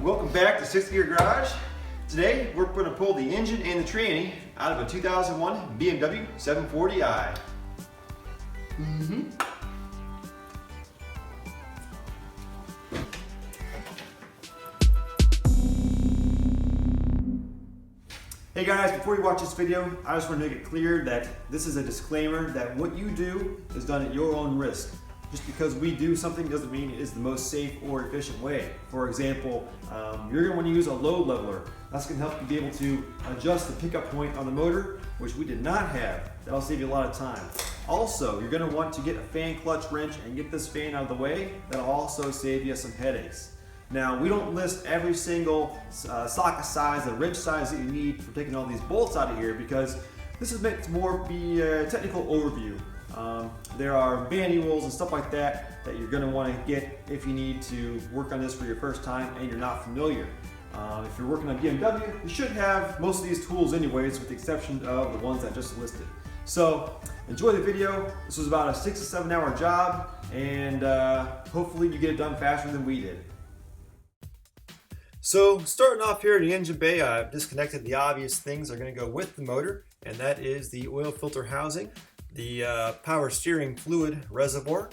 Welcome back to 6th Gear Garage. Today we're going to pull the engine and the tranny out of a 2001 BMW 740i. Hey guys, before you watch this video, I just want to make it clear that this is a disclaimer that what you do is done at your own risk. Just because we do something doesn't mean it is the most safe or efficient way. For example, you're going to want to use a load leveler. That's going to help you be able to adjust the pickup point on the motor, which we did not have. That'll save you a lot of time. Also, you're going to want to get a fan clutch wrench and get this fan out of the way. That'll also save you some headaches. Now, we don't list every single socket size, the wrench size that you need for taking all these bolts out of here, because this is meant to more be a technical overview. There are manuals and stuff like that that you're going to want to get if you need to work on this for your first time and you're not familiar. If you're working on BMW, you should have most of these tools anyways, with the exception of the ones I just listed. So enjoy the video. This was about a 6 to 7 hour job, and hopefully you get it done faster than we did. So starting off here in the engine bay, I've disconnected the obvious things that are going to go with the motor, and that is the oil filter housing, the power steering fluid reservoir,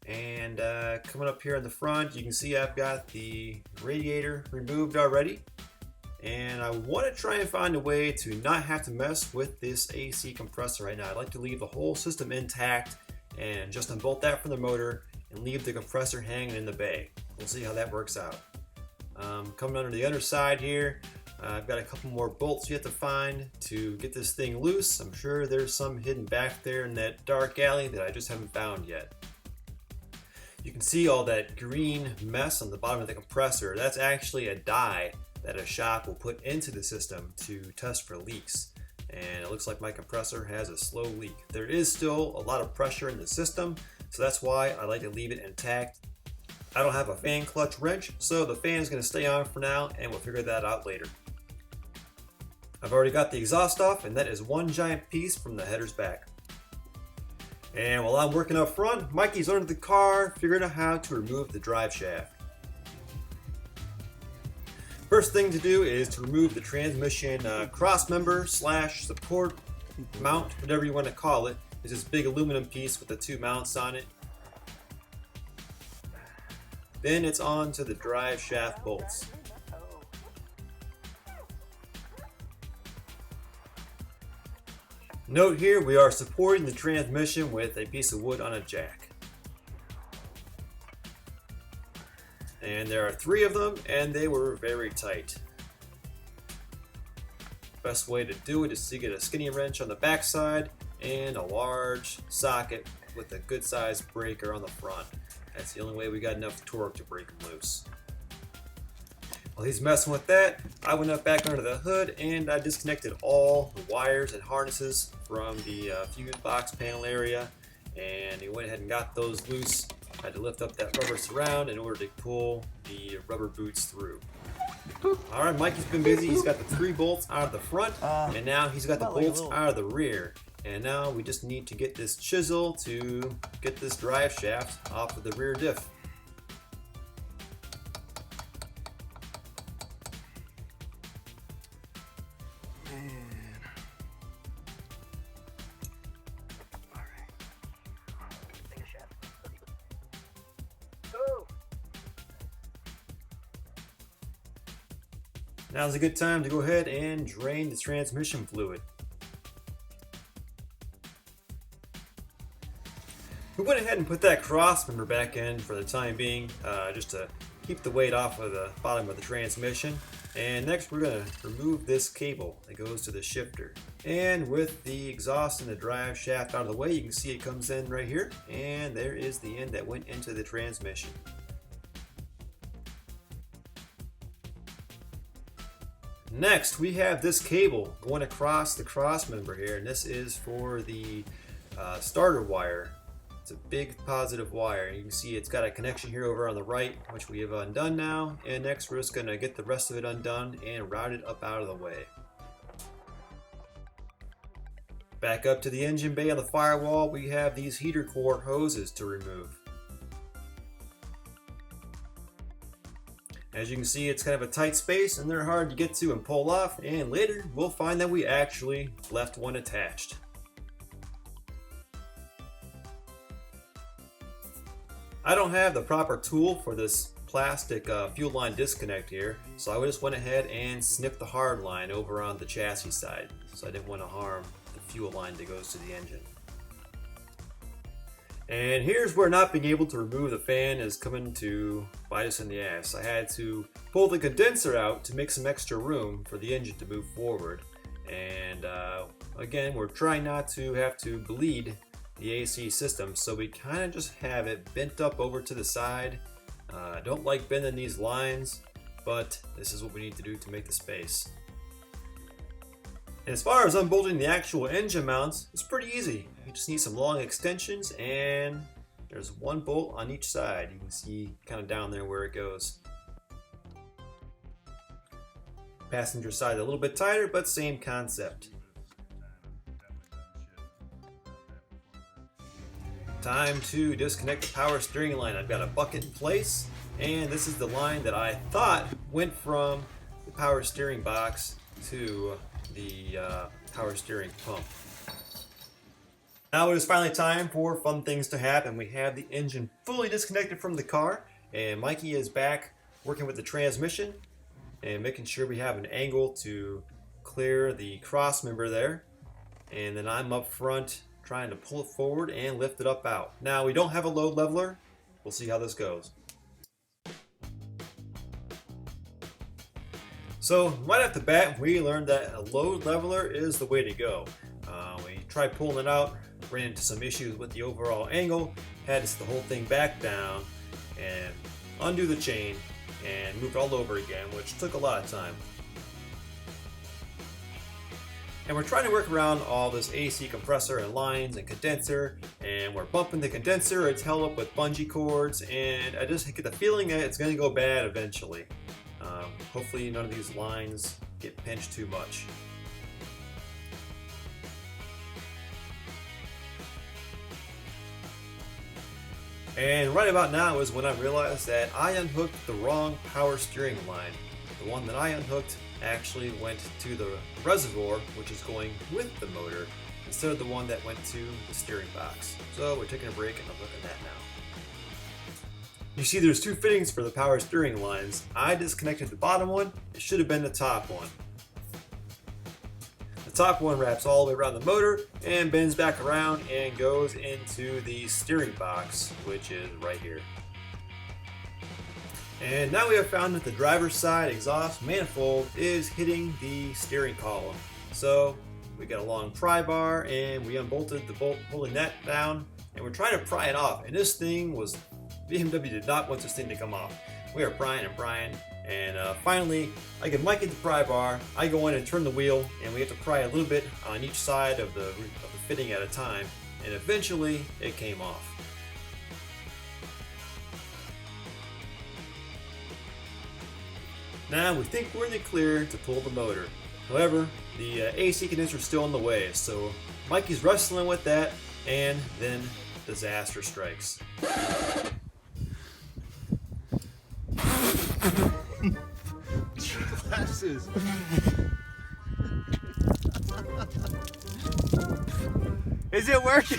and coming up here in the front you can see I've got the radiator removed already, and I want to try and find a way to not have to mess with this AC compressor right now. I'd like to leave the whole system intact and just unbolt that from the motor and leave the compressor hanging in the bay. We'll see how that works out. Coming under the other side here, I've got a couple more bolts you have to find to get this thing loose. I'm sure there's some hidden back there in that dark alley that I just haven't found yet. You can see all that green mess on the bottom of the compressor. That's actually a dye that a shop will put into the system to test for leaks. And it looks like my compressor has a slow leak. There is still a lot of pressure in the system, so that's why I like to leave it intact. I don't have a fan clutch wrench, so the fan is going to stay on for now, and we'll figure that out later. I've already got the exhaust off, and that is one giant piece from the headers back. And while I'm working up front, Mikey's under the car figuring out how to remove the drive shaft. First thing to do is to remove the transmission crossmember / support mount, whatever you want to call it. It's this big aluminum piece with the two mounts on it. Then it's on to the drive shaft bolts. Note here, we are supporting the transmission with a piece of wood on a jack. And there are 3 of them, and they were very tight. Best way to do it is to get a skinny wrench on the back side and a large socket with a good sized breaker on the front. That's the only way we got enough torque to break them loose. While he's messing with that, I went up back under the hood and I disconnected all the wires and harnesses from the fuse box panel area, and he went ahead and got those loose. I had to lift up that rubber surround in order to pull the rubber boots through. Alright, Mikey's been busy. He's got the 3 bolts out of the front, and now he's got the bolts out of the rear. And now we just need to get this chisel to get this drive shaft off of the rear diff. Now's a good time to go ahead and drain the transmission fluid. We went ahead and put that crossmember back in for the time being, just to keep the weight off of the bottom of the transmission. And next we're going to remove this cable that goes to the shifter. And with the exhaust and the drive shaft out of the way, you can see it comes in right here. And there is the end that went into the transmission. Next, we have this cable going across the crossmember here, and this is for the starter wire. It's a big positive wire. You can see it's got a connection here over on the right, which we have undone now. And next, we're just going to get the rest of it undone and route it up out of the way. Back up to the engine bay on the firewall, we have these heater core hoses to remove. As you can see, it's kind of a tight space and they're hard to get to and pull off, and later we'll find that we actually left one attached. I don't have the proper tool for this plastic fuel line disconnect here, so I just went ahead and snipped the hard line over on the chassis side, so I didn't want to harm the fuel line that goes to the engine. And here's where not being able to remove the fan is coming to bite us in the ass. I had to pull the condenser out to make some extra room for the engine to move forward. And again, we're trying not to have to bleed the AC system, so we kind of just have it bent up over to the side. I don't like bending these lines, but this is what we need to do to make the space. And as far as unbolting the actual engine mounts, it's pretty easy. You just need some long extensions, and there's one bolt on each side. You can see kind of down there where it goes. Passenger side a little bit tighter, but same concept. Time to disconnect the power steering line. I've got a bucket in place, and this is the line that I thought went from the power steering box to the power steering pump. Now it is finally time for fun things to happen. We have the engine fully disconnected from the car, and Mikey is back working with the transmission and making sure we have an angle to clear the crossmember there. And then I'm up front trying to pull it forward and lift it up out. Now we don't have a load leveler. We'll see how this goes. So right off the bat, we learned that a load leveler is the way to go. We tried pulling it out, ran into some issues with the overall angle, had to set the whole thing back down and undo the chain and move it all over again, which took a lot of time. And we're trying to work around all this AC compressor and lines and condenser, and we're bumping the condenser. It's held up with bungee cords, and I just get the feeling that it's going to go bad eventually. Hopefully none of these lines get pinched too much. And right about now is when I realized that I unhooked the wrong power steering line. The one that I unhooked actually went to the reservoir, which is going with the motor, instead of the one that went to the steering box. So we're taking a break and I'm looking at that now. You see there's two fittings for the power steering lines. I disconnected the bottom one. It should have been the top one. The top one wraps all the way around the motor and bends back around and goes into the steering box, which is right here. And now we have found that the driver's side exhaust manifold is hitting the steering column. So we got a long pry bar and we unbolted the bolt holding that down, and we're trying to pry it off. And this thing was, BMW did not want this thing to come off. We are prying and prying, and finally I get Mike at the pry bar. I go in and turn the wheel, and we have to pry a little bit on each side of the fitting at a time, and eventually it came off. Now we think we're in the clear to pull the motor. However, the AC condenser is still in the way, so Mikey's wrestling with that, and then disaster strikes. Glasses. Is it working?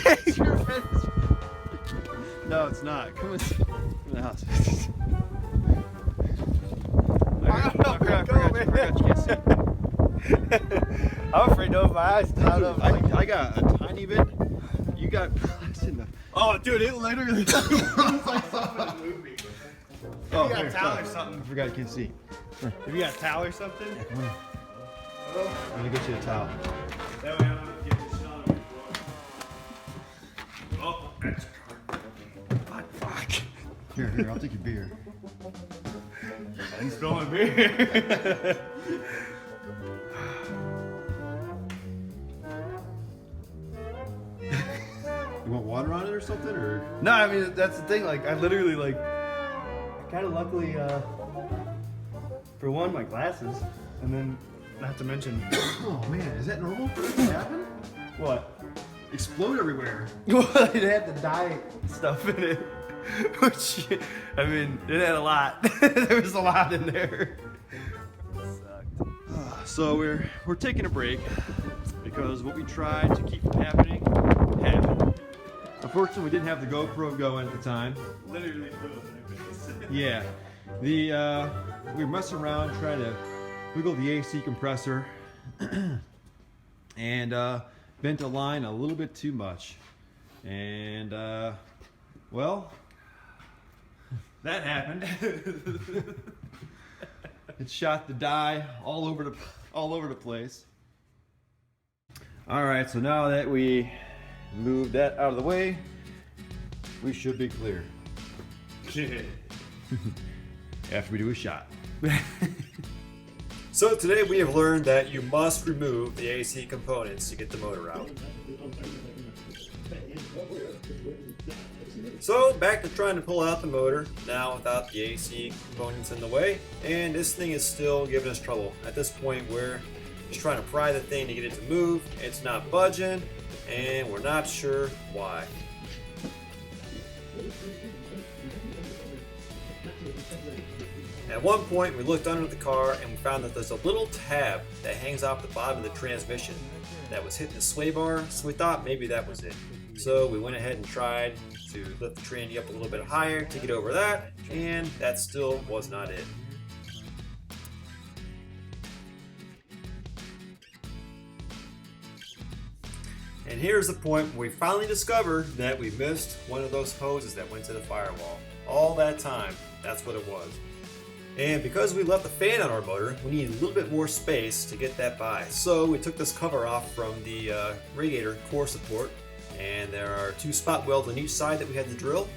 No, it's not. Come in the house. I forgot you can't see. I'm afraid to open my eyes. I got a tiny bit. You got glass in the. Oh, dude, it literally looks like something in a movie. Oh, you got a towel or something. I forgot you can see. If you got a towel or something. Yeah, come here. I'm gonna get you a towel. That way I don't get this shot. Oh, that's fuck. Here, I'll take your beer. I didn't spill my beer. You want water on it or something, or? No, I mean that's the thing. Like I literally like. I kind of luckily, for one, my glasses, and then not to mention. Oh man, is that normal for this to happen? What? Explode everywhere. Well, it had the dye stuff in it. Which, I mean, it had a lot. There was a lot in there. So we're taking a break because what we tried to keep from happening happened. Unfortunately, we didn't have the GoPro going at the time. Literally yeah. We were messing around trying to wiggle the AC compressor and bent a line a little bit too much. And well, that happened. It shot the die all over the place. All right, so now that we moved that out of the way, we should be clear. After we do a shot. So today we have learned that you must remove the AC components to get the motor out. So back to trying to pull out the motor, now without the AC components in the way, and this thing is still giving us trouble. At this point we're just trying to pry the thing to get it to move, it's not budging, and we're not sure why. At one point we looked under the car and we found that there's a little tab that hangs off the bottom of the transmission that was hitting the sway bar, so we thought maybe that was it. So we went ahead and tried to lift the tranny up a little bit higher to get over that, and that still was not it. And here's the point where we finally discovered that we missed one of those hoses that went to the firewall. All that time, that's what it was. And because we left the fan on our motor, we needed a little bit more space to get that by. So we took this cover off from the radiator core support, and there are 2 spot welds on each side that we had to drill,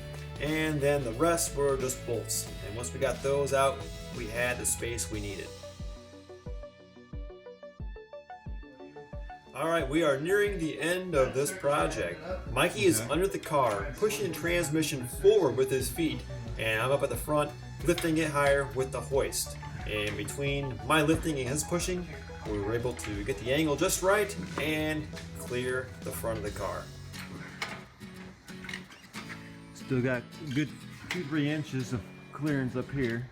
and then the rest were just bolts. And once we got those out, we had the space we needed. Alright, we are nearing the end of this project. Mikey is under the car, pushing the transmission forward with his feet, and I'm up at the front, lifting it higher with the hoist. And between my lifting and his pushing, we were able to get the angle just right and clear the front of the car. Still got good 2-3 inches of clearance up here.